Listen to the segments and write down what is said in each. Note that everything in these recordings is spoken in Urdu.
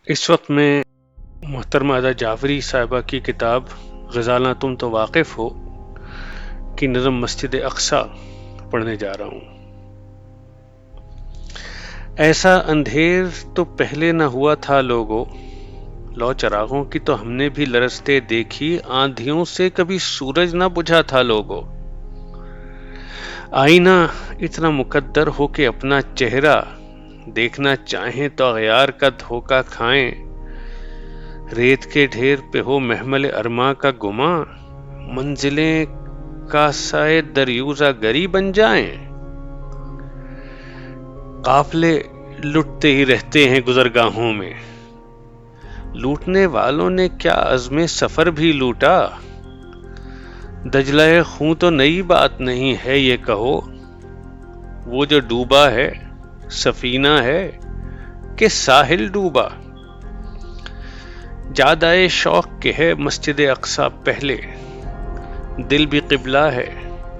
اس وقت میں محترمہ ادا جعفری صاحبہ کی کتاب غزالاں تم تو واقف ہو کی نظم مسجد اقصی پڑھنے جا رہا ہوں۔ ایسا اندھیر تو پہلے نہ ہوا تھا لوگوں، لو چراغوں کی تو ہم نے بھی لرزتے دیکھی، آندھیوں سے کبھی سورج نہ بجھا تھا لوگوں۔ آئینہ اتنا مقدر ہو کہ اپنا چہرہ دیکھنا چاہیں تو اغیار کا دھوکہ کھائیں، ریت کے ڈھیر پہ ہو محمل ارماں کا گماں، منزلیں کاسائے دریوزہ گری بن جائیں۔ قافلے لٹتے ہی رہتے ہیں گزرگاہوں میں، لوٹنے والوں نے کیا عزم سفر بھی لوٹا، دجلہ خوں تو نئی بات نہیں ہے یہ کہو، وہ جو ڈوبا ہے سفینہ ہے کہ ساحل ڈوبا۔ جادائے شوق کے ہے مسجد اقصی پہلے، دل بھی قبلہ ہے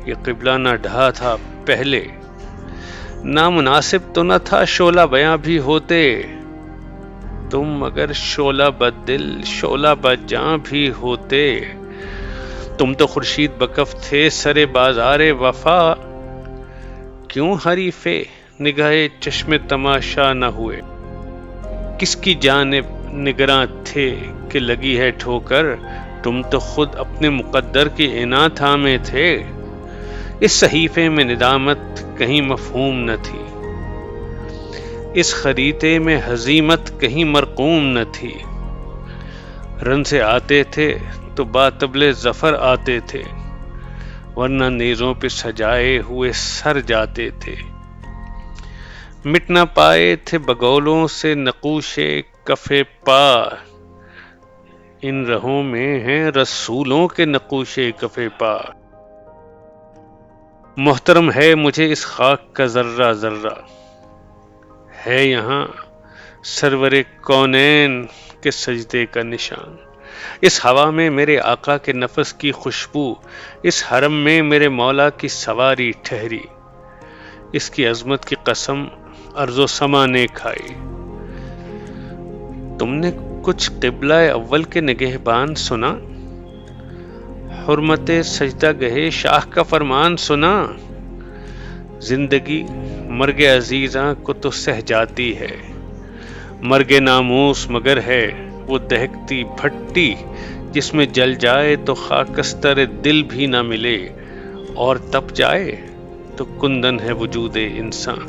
یہ قبلہ نہ ڈھا تھا پہلے، نامناسب تو نہ تھا شعلہ بیاں بھی ہوتے، تم مگر شعلہ بد دل شعلہ بد جاں بھی ہوتے، تم تو خورشید بکف تھے سرے بازار وفا، کیوں حریف نگاہ چشم تماشا نہ ہوئے، کس کی جانب نگراں تھے کہ لگی ہے ٹھوکر، تم تو خود اپنے مقدر کی عناں تھامے تھے، اس صحیفے میں ندامت کہیں مفہوم نہ تھی، اس خریطے میں ہزیمت کہیں مرقوم نہ تھی، رن سے آتے تھے تو باطبل ظفر آتے تھے، ورنہ نیزوں پہ سجائے ہوئے سر جاتے تھے، مٹ نہ پائے تھے بگولوں سے نقوش کف پا، ان رہوں میں ہیں رسولوں کے نقوش کف پا، محترم ہے مجھے اس خاک کا ذرہ ذرہ، ہے یہاں سرور کونین کے سجدے کا نشان، اس ہوا میں میرے آقا کے نفس کی خوشبو، اس حرم میں میرے مولا کی سواری ٹھہری، اس کی عظمت کی قسم ارض و سما نے کھائی، تم نے کچھ قبلہ اول کے نگہبان سنا، حرمت سجدہ گہے شاہ کا فرمان سنا، زندگی مرگ عزیزاں کو تو سہ جاتی ہے، مرگ ناموس مگر ہے وہ دہکتی بھٹی، جس میں جل جائے تو خاکستر دل بھی نہ ملے، اور تپ جائے تو کندن ہے وجود انسان،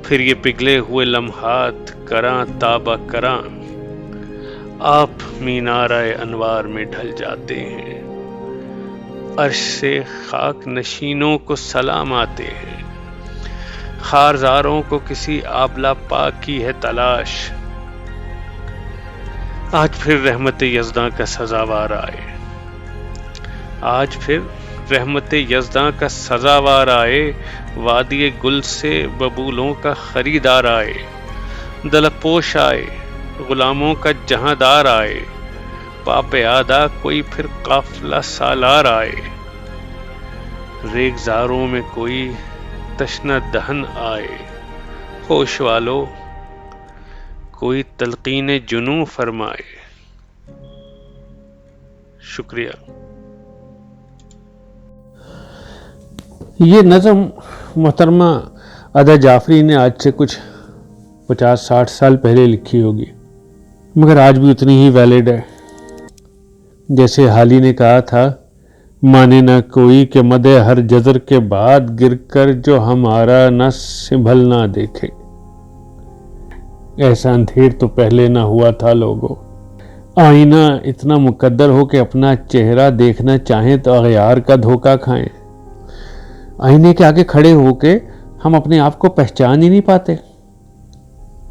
پھر یہ پگھلے ہوئے لمحات کراں تابہ کراں، آپ مینارہ انوار میں ڈھل جاتے ہیں، عرش سے خاک نشینوں کو سلام آتے ہیں، خارزاروں کو کسی آبلہ پاک کی ہے تلاش، آج پھر رحمت یزداں کا سزاوار آئے، آج پھر رحمت یزداں کا سزاوار آئے، وادی گل سے ببولوں کا خریدار آئے، دلک پوش آئے غلاموں کا جہاں دار آئے، پاپ آدھا کوئی پھر قافلہ سالار آئے، ریگزاروں میں کوئی تشنہ دہن آئے، ہوش والو کوئی تلقین جنوں فرمائے۔ شکریہ۔ یہ نظم محترمہ ادا جعفری نے آج سے کچھ 50-60 سال پہلے لکھی ہوگی، مگر آج بھی اتنی ہی ویلڈ ہے۔ جیسے حالی نے کہا تھا، مانے نہ کوئی کہ مدح ہر جزر کے بعد گر کر جو ہمارا نہ سنبھلنا دیکھے، ایسا اندھیر تو پہلے نہ ہوا تھا لوگوں، آئینہ اتنا مقدر ہو کہ اپنا چہرہ دیکھنا چاہیں تو اغیار کا دھوکہ کھائیں، آئینے کے آگے کھڑے ہو کے ہم اپنے آپ کو پہچان ہی نہیں پاتے۔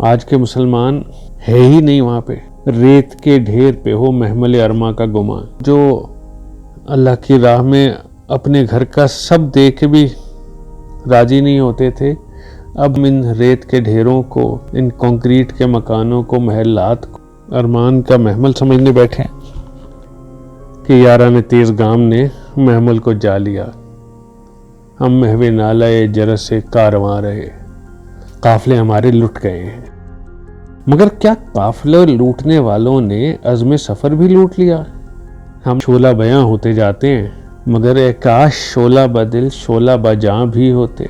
آج کے مسلمان ہے ہی نہیں وہاں پہ، ریت کے ڈھیر پہ ہو محمل ارماں کا گمان، جو اللہ کی راہ میں اپنے گھر کا سب دیکھ بھی راضی نہیں ہوتے تھے، اب ان ریت کے ڈھیروں کو، ان کنکریٹ کے مکانوں کو، محلات کو ارمان کا محمل سمجھنے بیٹھے کہ یاران تیز گام نے محمل کو جا لیا، ہم محو نالہ جرس سے کارواں رہے، قافلے ہمارے لٹ گئے ہیں۔ مگر کیا قافلہ لوٹنے والوں نے عزم سفر بھی لوٹ لیا؟ ہم شعلہ بیاں ہوتے جاتے ہیں، مگر اے کاش شعلہ بدل شعلہ بجاں بھی ہوتے۔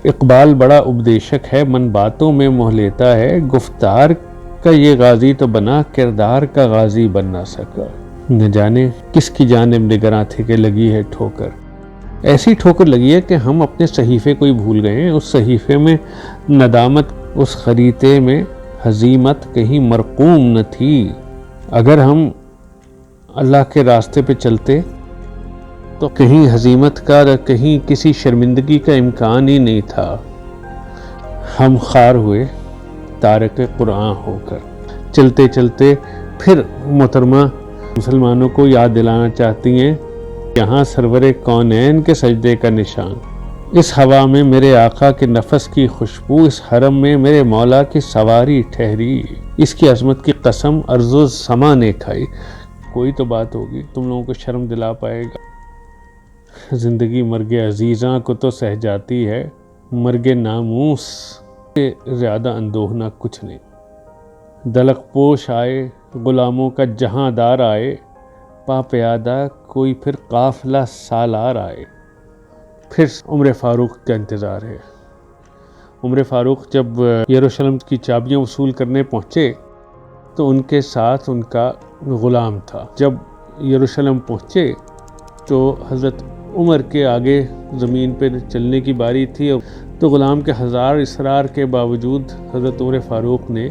اقبال بڑا اپدیشک ہے، من باتوں میں موہ لیتا ہے، گفتار کا یہ غازی تو بنا، کردار کا غازی بن نہ سکا۔ نہ جانے کس کی جانب نگراں تھے کہ لگی ہے ٹھوکر، ایسی ٹھوکر لگی ہے کہ ہم اپنے صحیفے کو ہی بھول گئے ہیں۔ اس صحیفے میں ندامت، اس خریطے میں ہزیمت کہیں مرقوم نہ تھی۔ اگر ہم اللہ کے راستے پہ چلتے تو کہیں ہزیمت کا، کہیں کسی شرمندگی کا امکان ہی نہیں تھا۔ ہم خوار ہوئے تارک قرآن ہو کر۔ چلتے چلتے پھر محترمہ مسلمانوں کو یاد دلانا چاہتی ہیں، یہاں سرور کونین کے سجدے کا نشان، اس ہوا میں میرے آقا کے نفس کی خوشبو، اس حرم میں میرے مولا کی سواری ٹھہری، اس کی عظمت کی قسم ارض و سما نے کھائی۔ کوئی تو بات ہوگی، تم لوگوں کو شرم دلا پائے گا۔ زندگی مرگ عزیزاں کو تو سہ جاتی ہے، مرگ ناموس سے زیادہ اندوہنا کچھ نہیں۔ دلق پوش آئے، غلاموں کا جہاں دار آئے، پا پیادہ کوئی پھر قافلہ سالار آئے۔ پھر عمر فاروق کا انتظار ہے۔ عمر فاروق جب یروشلم کی چابیاں وصول کرنے پہنچے تو ان کے ساتھ ان کا غلام تھا۔ جب یروشلم پہنچے تو حضرت عمر کے آگے زمین پہ چلنے کی باری تھی، تو غلام کے ہزار اصرار کے باوجود حضرت عمر فاروق نے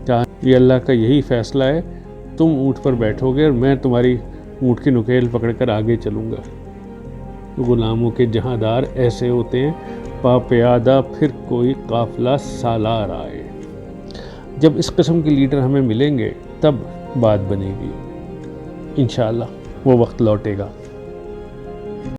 کہا یہ اللہ کا یہی فیصلہ ہے، تم اونٹ پر بیٹھو گے اور میں تمہاری اونٹ کی نکیل پکڑ کر آگے چلوں گا۔ غلاموں کے جہاں دار ایسے ہوتے ہیں، پا پیادہ پھر کوئی قافلہ سالار آئے۔ جب اس قسم کے لیڈر ہمیں ملیں گے تب بات بنے گی، انشاءاللہ وہ وقت لوٹے گا۔